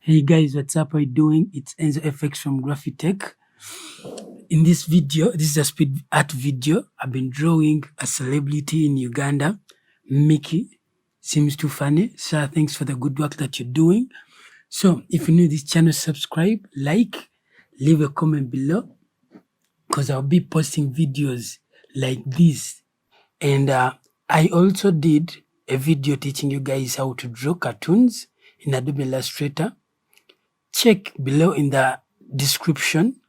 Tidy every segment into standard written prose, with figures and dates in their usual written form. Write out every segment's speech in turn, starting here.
Hey guys, what's up? How you doing? It's Enzo FX from Graphitech. In this video, this is a speed art video. I've been drawing a celebrity in Uganda, Mickey. Seems too funny. Sir, thanks for the good work that you're doing. So if you're new to this channel, subscribe, like, leave a comment below because I'll be posting videos like this. And I also did a video teaching you guys how to draw cartoons in Adobe Illustrator. Check below in the description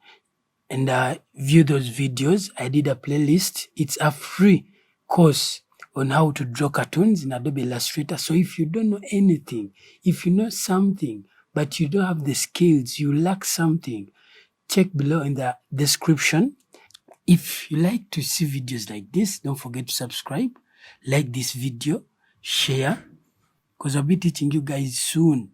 and view those videos. I did a playlist. It's a free course on how to draw cartoons in Adobe Illustrator. So if you don't know anything, if you know something, but you don't have the skills, you lack something, check below in the description. If you like to see videos like this, don't forget to subscribe, like this video, share, because I'll be teaching you guys soon